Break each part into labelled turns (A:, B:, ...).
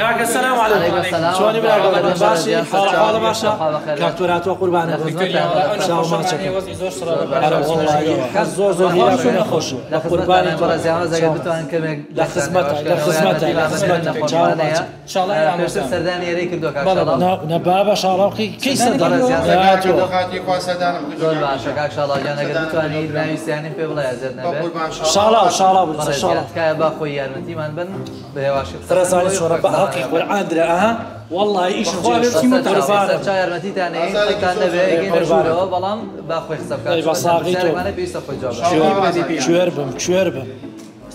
A: كاك السلام عليكم. شلوني براقة باشي حال باشا كاكتورات وقربان زور هلا شو نخوش قرباني
B: برا زيارة زي بتوان كم
A: لخدمتك
B: إن شاء الله يا سرداني يريك الدوك إن شاء الله
A: نبابة شاروقي كيس
B: برا زيارة
C: خاتي قاسدانم
B: زور باشا إن شاء الله جانا قد بتواني ما يستعني في بلا يزيد نبي
A: إن شاء الله إن شاء الله إن شاء الله
B: كايا باخوي يارمتي من بن بهواشي
A: ترى شورى باقي والعادرة أها والله إيش خوالتي متعرفان
B: شاير متي تاني كان نبي يجينا شورى بلام باخوي حساب كان
A: طيب صاغيتو
B: ما نبي يصفي جواب
A: شوربم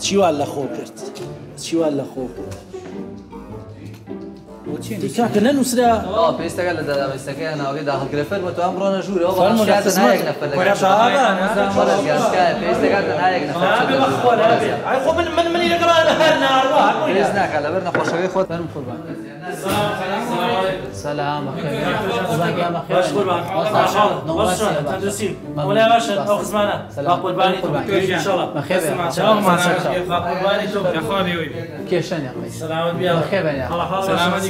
A: چی ولا خوب کرد چی ولا خوب دیگه که ننوسرا
B: پیسته کل دادا پیسته که انا وقتی داخل کل فرم تو امرنا جوره و باش شاید نهایت نفر
A: ولا شهادة
B: خلاص جالس پیسته که نهایت نفر
A: ای خوب من يقرا نهار نهار
B: پیسته کل برنا خوشحالی خود فرم قربان سلام بخير قربان يا بخير
A: باش قربان باش تدرسين ولا باش او زمانه قرباني ان شاء الله
B: بخير
A: سلام مع قرباني يا خوابي
B: كيف يا اخوي
A: سلامات بيا
B: بخير يا
A: سلامات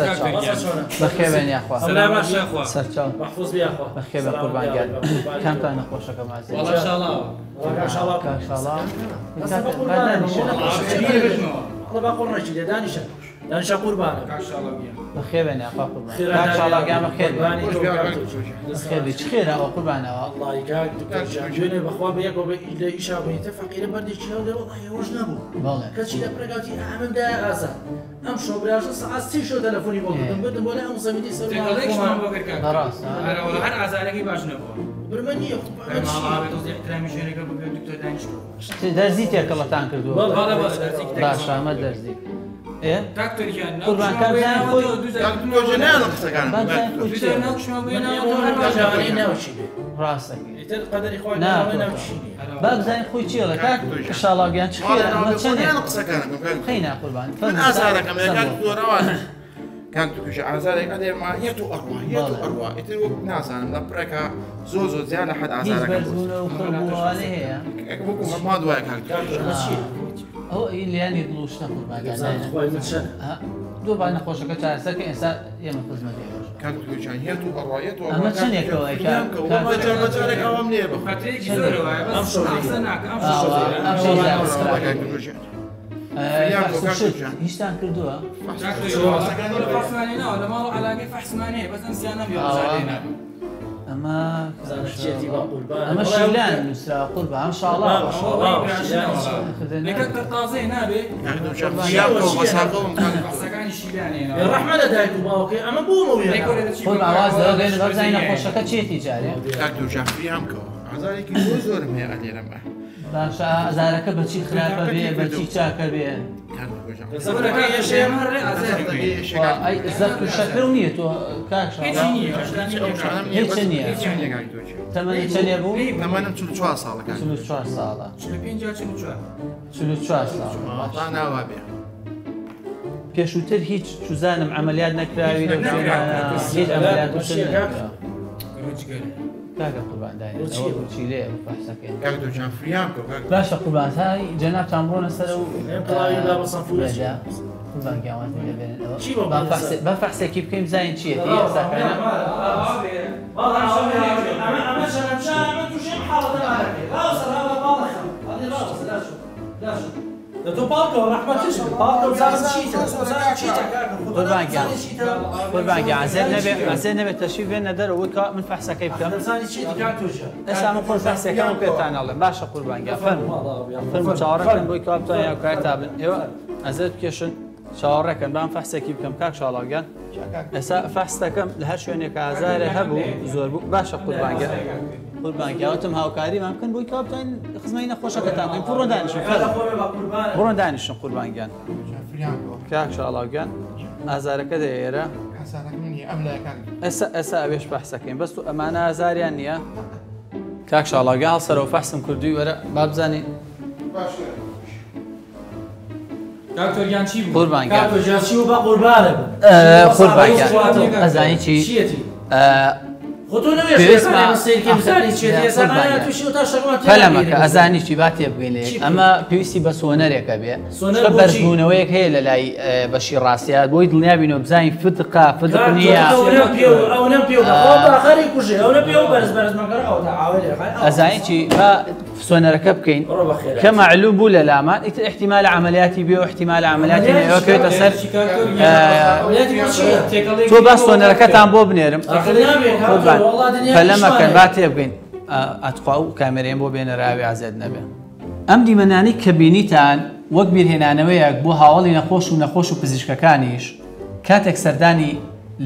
B: بخير يا اخوي
A: سلامات يا اخوي
B: سلام
A: محفوظ بيا اخوي
B: بخير قربان قال كم كان نخوشك مع زين
A: والله ان شاء الله ان شاء الله
B: ان شاء الله
A: الله بقول رجل دانش دانش قربانك ان شاء الله بيا
B: بخير يا اخوي قربان ان شاء الله قام بخير بخير خير او قربان
A: الله يكاك جوني بخوا بيك وبإلى إشابه تفقير بردي شيء والله وجنبه
B: والله
A: كشي لبرقاتي أهم ده غازا أم شو براش ساعات سيشو تلفوني بقولهم بدهم ولا هم زميلي سر ما
D: ليش ما بقولك
B: خلاص
D: أنا ولا هر عزالك باش نبغى
A: برمني
D: ما الله بتوزع احترامي شيء كم بقول دكتور دانش
B: درزيتك الله تنكردو
D: والله درزيك
B: باشا ما درزيك ايه
D: دكتور كان
B: قربان كان زين خوي
C: دكتور جنان قصكان
D: ناقش ما بينا
B: راسك
A: قدر إخواننا
B: باب زين خوي تشيله كاك إن شاء الله بيان خير ما تشني
C: قصكان
B: خينا قربان
C: من أزارك أمريكان دوران كانت كش أزارك هذا ما يتو أروى يتو ناس أنا نبركها زوزو زيادة حد أزارك
B: يزبزونه وخربوه عليه
C: بكم ما دواك
B: هو اللي يعني يدلوش نقول ما دو بعد نخوش كتار سكين إنسان يوم خدمة
C: كانت كش يتو أروى يتو
B: أما تشني كوي كان
C: مجالك أوام نيبه
D: فتريك زوروا بس أحسنك
B: أمشي هیچ تان کردووە؟ ئەمە شیلان نووسرا قوربان ان شاء الله
D: تازه نابێ
A: ڕەحمە لە دایک و باوکەی ئەمە بوومەوە
B: قوربان ئاواز دەگەین بەزای نەخۆشەکە چێتی جارێ
C: عزارێکی زۆرم هەیە ئەلێرەمە
B: باشە ئازارەکە بەچی خراپە بێ بەچی چاکە بێ زەفت و شەکر نییە تۆ کاک هیچ نییە تەمەنی چەندێ بوو؟
C: تەمەنم 44 ساڵەکە
B: 44 ساڵە 44 ساڵ
C: ناوا بێ
B: پێشووتر هیچ چوزانم عملیات نەکراوی هیچ عملیات كاكا قربان دايما شي ليه بحسكين
C: كاكدو جان فريانكو
B: باشا قربان هاي جناب تامرون سلو
A: قراي لا بصفوش
B: قربان قاوان بين بفحص كيف كيف زين شي هي ساكنه
A: والله انا مشى عملت شي محاضره لا وصل هذا واضح هذه لا شو ده تو بالكو رحمه تشكر بالكو زاد شيتا
B: قربان قاعد زين نبي تشوف بيننا در وكا من فحصه كيف كم
A: ثاني شيء كان توجه
B: اسا نقول فحصه كم كان الله باشا قربان قاعد فهم شاورك بو كابتن يا كاتب ايوه ازت كيشن شاورك بان فحصه كيف كم كاك شاء الله قال اسا فحصه كم لهر شويه كازار هبو زور باشا قربان قربان قاوتم هاوكاري ممكن بو كابتن خزمينا خوشك تاعين برو دانش برو دانش قربان قال كاك شاء الله قال ازارك دايره
C: حسانك مني املا كان
B: اسا ابيش بحثكين بس امانه ازاريان نيه كاك شاء الله قال صاروا فحصم كردي ورا باب زاني
D: دكتور جان چی بود؟
B: قربان قال
A: دكتور جان چی بود قربانه
B: قربان قال ازاني چی فەلەمەکە ئەزانی چی با تێبگەینێک ئەمە پێویستی بە سۆنەرێکە بێ بەرزبوونەوەیەک هەیە لە لای بەشی ڕاستیات بۆی دڵنیابینەوە بزانین فتقا فتق نییە ئەزانی چی با سۆنەرەکە بکەین کە معلوم بوو لە لامان احتیمال عملیاتی بێ و احتیمال عملیاتی نەوەکەوێتە سەر تۆ با سۆنەرەکەتان بۆ بنێرم فەلەمەکەن با تێبگەین ئەتخوا و کامێرەیەم بۆ بێنەراوی ئازاد نەبێ ئەم دیمەنانی کە بینیتان وەک بیرهێنانەوەیەک بۆ هاوڵی نەخۆش و پزیشکەکانیش کاتێک سەردانی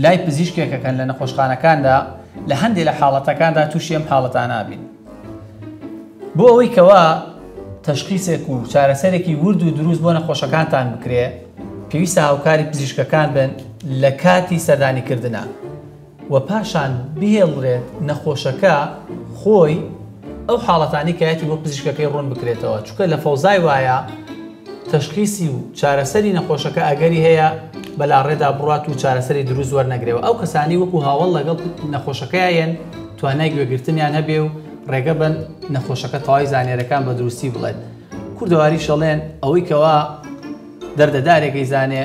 B: لای پزیشکێکەکەن لە نەخۆشخانەکاندا لە هەندێک لە حاڵەتەکاندا تووشی ئەم حاڵەتان نابین بۆ ئەوەی کەوا تەشخیصێک و چارەسەرێکی ورد و دروست بۆ نەخۆشەکانتان بکرێ پێویستە هاوکاری پزیشکەکان بن لە کاتی سەردانیکردنە و پاشان بهێڵڕێت نەخۆشەکە خۆی ئەو حاڵەتانی کەیەتی بۆ پزیشکەکەی ڕوون بکرێتەوە چونکە لە فەوزای وایە تەشخیصی و چارەسەری نەخۆشەکە ئەگەری هەیە بەلاڕێدا بڕات و چارەسەری دروست وەرنەگرێەوە ئەو کەسانی وەکو هاوڵ لەگەڵ نەخۆشەکەیان توانای گوێگرتنیان هەبێ و ڕێگە بن نەخۆشەکە تەواوی زانێرەکان بە دروستی بڵێت کوردەواری شەڵێن ئەوەی کەوا دەردەدارێکی زانێ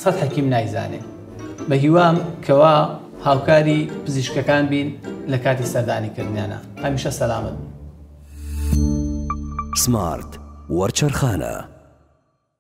B: سەد حەکیم نایزانێ بە هیوام کەوا هاوکاری پزیشکەکان بین لە کاتی سەردانیکردنیانە هەمیشە سەلامت
E: سمارت وەرچەرخانە